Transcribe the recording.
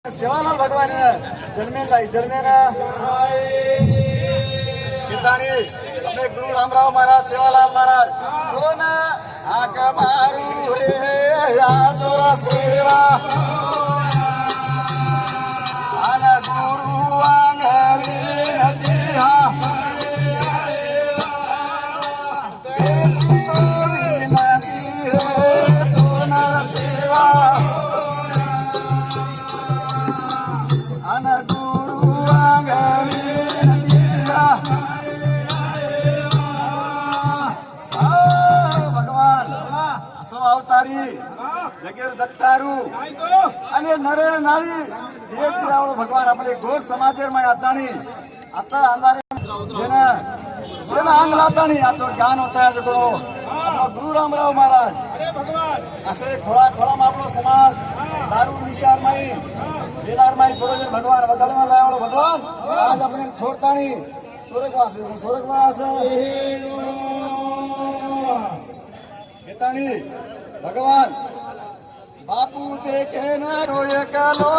सेवालाल भगवान जन्मे लाई जन्मेरा किताणी अपने गुरु रामराव महाराज सेवालाल महाराज कोण हाक मारू रे आजोरा सेवा आन गुरु अंगरी नदिहा अवतारी जगेर जगतारू आणि नरेर नाळी जे आवडो भगवान आपले घोर समाजेर मा आतानी आता अंधारे जेना सेना अंग लातानी आचो ज्ञान होता जको गुरु रामराव महाराज अरे भगवान असे खोळा खोळा आपलो समाज दारू निशार माई बेलार माई पडोजर भगवान वसलमा लावलो भगवान आज अपने छोड़तानी स्वर्गवास घेतानी भगवान बापू देखे न रोय कालो